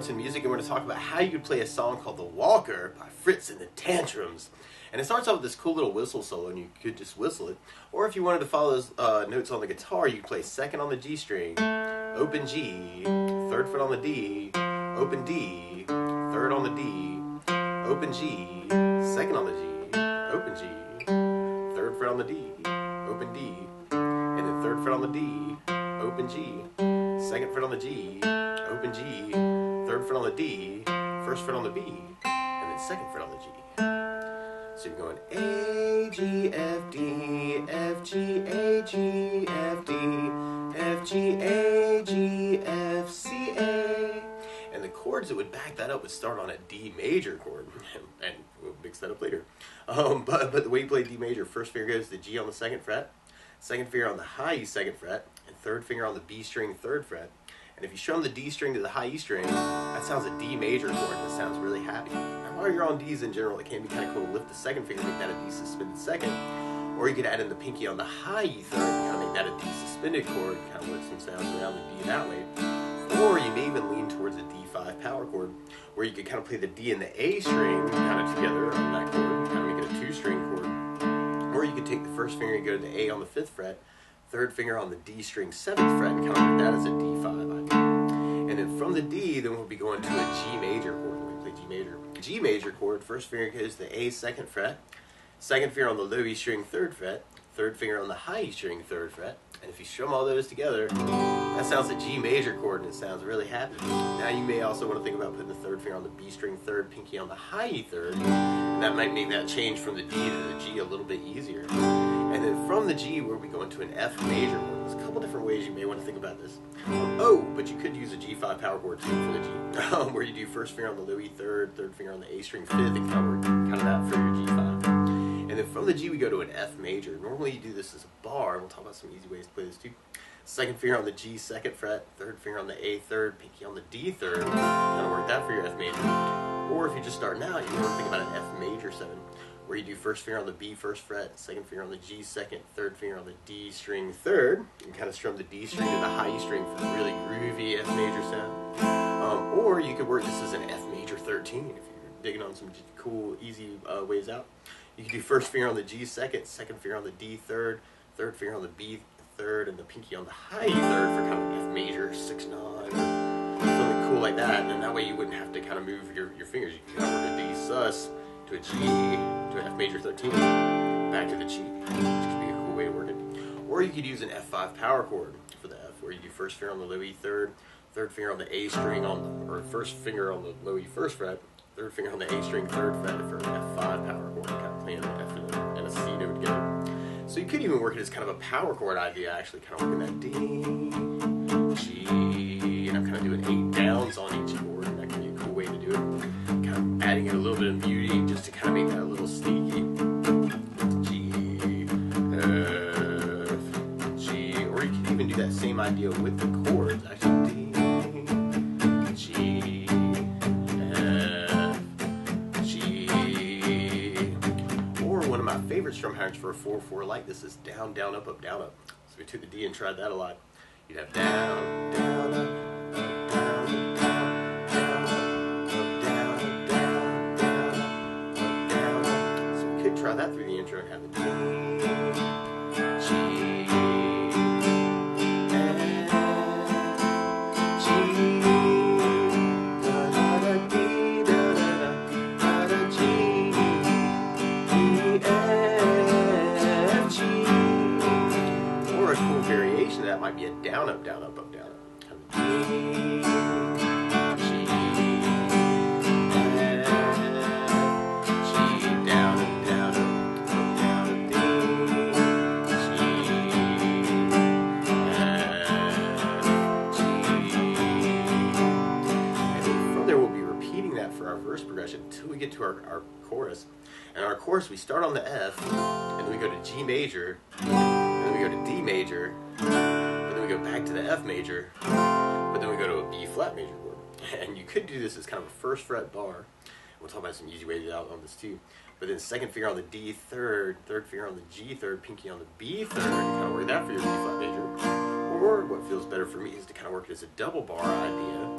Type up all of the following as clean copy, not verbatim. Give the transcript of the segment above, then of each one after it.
in music, and we're going to talk about how you could play a song called The Walker by Fitz and the Tantrums. And it starts out with this cool little whistle solo, and you could just whistle it. Or if you wanted to follow those notes on the guitar, you could play second on the G string, open G, third fret on the D, open D, third on the D, open G, second on the G, open G, third fret on the D, open D, and then third fret on the D, open G, second fret on the G, open G, third fret on the D, first fret on the B, and then second fret on the G. So you're going A, G, F, D, F, G, A, G, F, D, F, G, A, G, F, C, A. And the chords that would back that up would start on a D major chord, and we'll mix that up later. But the way you play D major, first finger goes to G on the second fret, second finger on the high E second fret, and third finger on the B string third fret. And if you strum the D string to the high E string, that sounds a D major chord, and it sounds really happy. Now, while you're on Ds in general, it can be kind of cool to lift the second finger, make that a D suspended second. Or you could add in the pinky on the high E third, kind of make that a D suspended chord, kind of work some sounds around the D that way. Or you may even lean towards a D5 power chord, where you could kind of play the D and the A string kind of together on that chord, kind of make it a two-string chord. Or you could take the first finger and go to the A on the 5th fret, third finger on the D string 7th fret, and kind of work that as a D5 idea. And then from the D, then we'll be going to a G major chord when we play G major. G major chord, first finger goes to the A 2nd fret, second finger on the low E string 3rd fret, third finger on the high E string 3rd fret, and if you strum all those together, that sounds a G major chord, and it sounds really happy. Now you may also want to think about putting the third finger on the B string 3rd, pinky on the high E 3rd, and that might make that change from the D to the G a little bit easier. And then from the G, we'll be going to an F major chord. There's a couple different ways you may want to think about this. But you could use a G5 power chord too for the G, where you do first finger on the low E 3rd, third finger on the A string 5th, and kind of work kind of that for your G5. And then from the G, we go to an F major. Normally you do this as a bar, and we'll talk about some easy ways to play this too. Second finger on the G 2nd fret, third finger on the A 3rd, pinky on the D 3rd, kind of work that for your F major. Or if you're just starting out, you want to think about an F major 7, where you do first finger on the B 1st fret, second finger on the G 2nd, third finger on the D string 3rd, and kind of strum the D string to the high E string for the really groovy F major sound. Or you could work this as an F major 13 if you're digging on some cool, easy ways out. You can do first finger on the G 2nd, second finger on the D 3rd, third finger on the B 3rd, and the pinky on the high E 3rd for kind of F major 6-9 or something cool like that. And then that way you wouldn't have to kind of move your fingers. You can kind of work a D sus to a G, to an F major 13, back to the G, which could be a cool way to work it. Or you could use an F5 power chord for the F, where you do first finger on the low E 3rd, third finger on the A string or first finger on the low E 1st fret, third finger on the A string 3rd fret for an F5 power chord, kind of playing an F and a C note together. So you could even work it as kind of a power chord idea, actually, kind of working that D, G, and I'm kind of doing 8 downs on each chord, and that can be a cool way to do it. Kind of adding in a little bit of beauty just to kind of make that a little sneaky. G, F, G, or you can even do that same idea with the chords, actually. D, G, F, G, or one of my favorite strum patterns for a 4/4 like this is down, down, up, down, up. So we took the D and tried that a lot. You'd have down, down, up, down, down, down, down, down, down, down. So we could try that through the intro and have the D, G, F, G, da da da D, da da da da G, E, F, G. Or a cool variation of that might be a down, up, down, up, down, up. Kind of D, G, F, G, down, up, down, up, down, up, D, G, F, G. And then from there we'll be repeating that for our verse progression until we get to our chorus. And our chorus, we start on the F, and then we go to G major, and then we go to D major, but then we go back to the F major, but then we go to a B flat major chord. And you could do this as kind of a 1st fret bar. We'll talk about some easy ways out on this too. But then second finger on the D 3rd, third finger on the G 3rd, pinky on the B 3rd, and kind of work that for your B flat major. Or what feels better for me is to kind of work it as a double bar idea.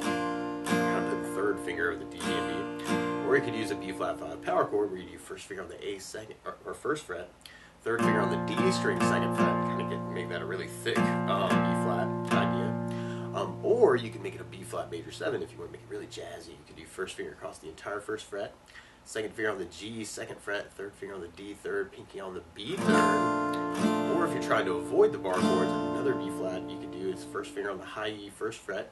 Kind of put third finger of the D and B. Or you could use a B flat 5 power chord where you do first finger on the A second or first fret, third finger on the D string second fret, kind of make that a really thick B flat idea. Or you can make it a B flat major 7 if you want to make it really jazzy. You can do first finger across the entire first fret, second finger on the G second fret, third finger on the D third, pinky on the B third. Or if you're trying to avoid the bar chords, another B flat you could do is first finger on the high E first fret,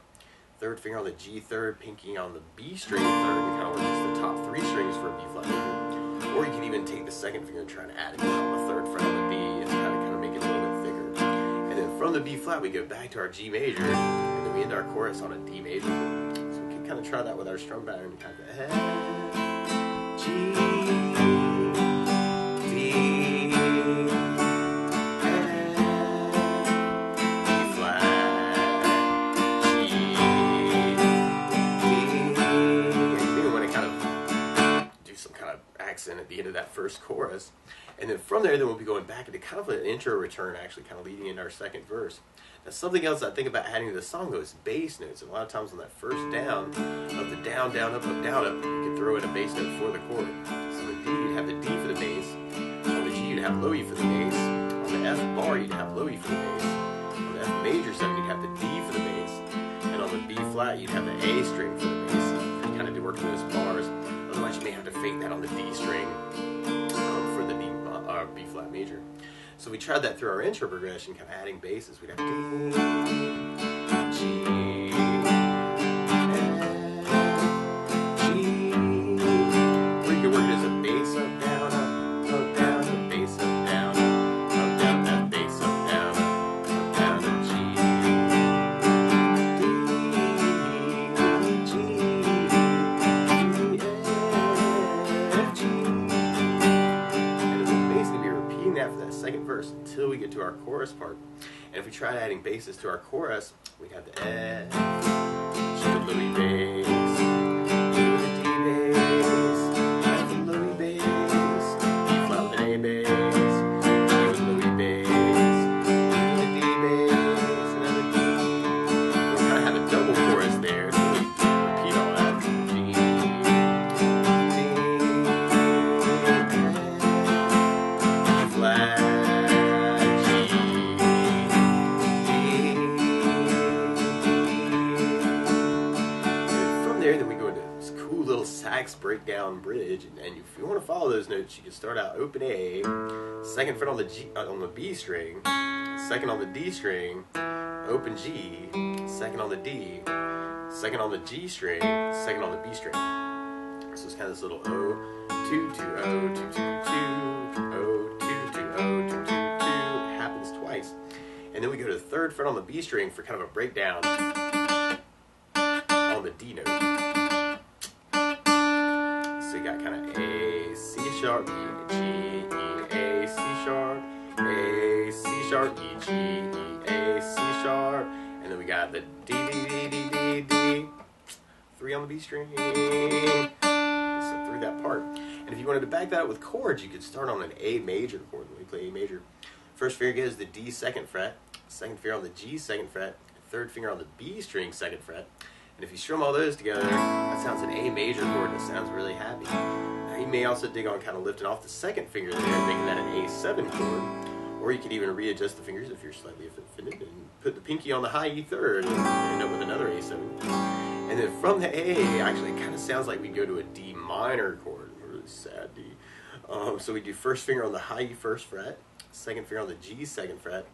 third finger on the G third, pinky on the B string third, and kind of work the top 3 strings for a B flat major. Or you can even take the second finger and try to add it on the third fret on the B and kind of make it a little bit thicker. And then from the B flat we go back to our G major, and then we end our chorus on a D major. So we can kind of try that with our strum pattern, kind of F, G, at the end of that first chorus, and then from there, then we'll be going back into kind of an intro return, actually kind of leading into our second verse. Now, something else I think about adding to the song though is bass notes. And a lot of times on that first down of the down, down, up, down, up, you can throw in a bass note for the chord. So on the D, you'd have the D for the bass. On the G, you'd have low E for the bass. On the F bar, you'd have low E for the bass. On the F major 7, you'd have the D for the bass. And on the B flat, you'd have the A string for the bass. And kind of do work through those bars. Otherwise, you may have to fake that on the D string for the B flat major. So we tried that through our intro progression, kind of adding basses. We'd have D, G, F, G. Or you can work it as a bass up, down, a bass up, down, that bass up, down, a G, D, G, F, G. And we'll basically be repeating that for that second verse until we get to our chorus part. And if we try adding basses to our chorus, we'd have the F, G with low E bass, D with a D bass, F with low E bass, B flat with an A bass, D with low E bass, E with a D bass, another D. So we kind of have a double chorus there, so we repeat all that. D, F, B flat, then we go into this cool little sax breakdown bridge, and if you want to follow those notes, you can start out open A, second fret on the G on the B string, second on the D string, open G, second on the D, second on the G string, second on the B string. So it's kind of this little O, 2 2 O 2 2 2 O 2 2 O 2 2 2. It happens twice, and then we go to the third fret on the B string for kind of a breakdown on the D note. So you got kind of A, C sharp, E, G, E, A, C sharp, A, C sharp, E, G, E, A, C sharp, and then we got the D, D, D, D, D, D, 3 on the B string, so through that part. And if you wanted to back that up with chords, you could start on an A major chord. When we play A major, first finger goes the D second fret, second finger on the G second fret, third finger on the B string second fret. And if you strum all those together, that sounds an A major chord and it sounds really happy. Now you may also dig on kind of lifting off the second finger there and making that an A7 chord. Or you could even readjust the fingers if you're slightly offended and put the pinky on the high E third and end up with another A7. And then from the A, actually it kind of sounds like we go to a D minor chord. A really sad D. So we do first finger on the high E first fret, second finger on the G second fret,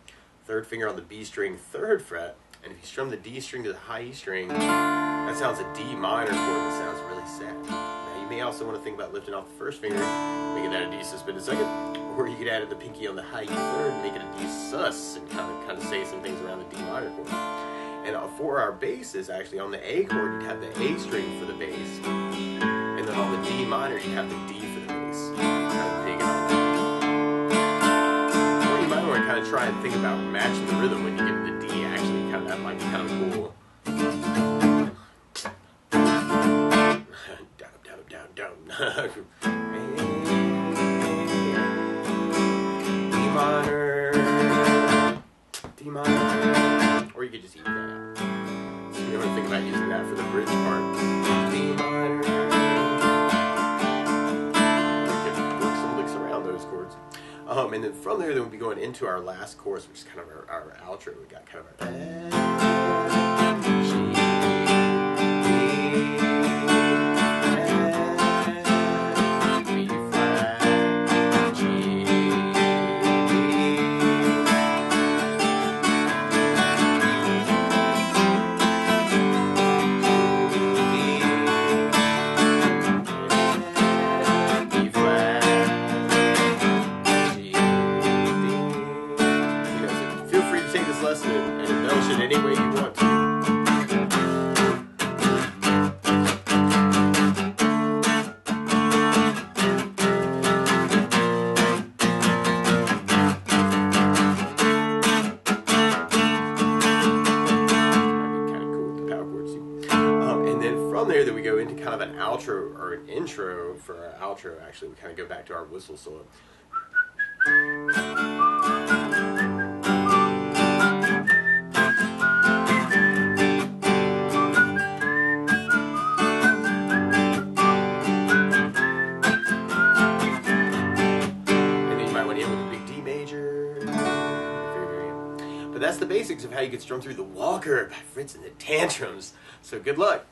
third finger on the B string third fret. And if you strum the D string to the high E string, that sounds a D minor chord that sounds really sad. Now you may also want to think about lifting off the first finger, making that a D suspended second, or you could add the pinky on the high E third and make it a D sus and kind of say some things around the D minor chord. And for our basses, actually on the A chord, you'd have the A string for the bass, and then on the D minor, you'd have the D for the bass. Kind of dig on that. Or you might want to kind of try and think about matching the rhythm when you get to the D. Actually, kind of that might be kind of cool. Down. D minor, or you could just even that out. So You want to think about using that for the bridge part. D minor. We can work some licks around those chords. And then from there, then we'll be going into our last chorus, which is kind of our outro. We got kind of our G, B flat, G, lesson and embellish it any way you want to. Kind of cool with the power chords too. And then from there, that we go into kind of an outro or an intro for our outro. Actually, we kind of go back to our whistle solo. But that's the basics of how you can strum through the Walker by Fitz and the Tantrums. So good luck.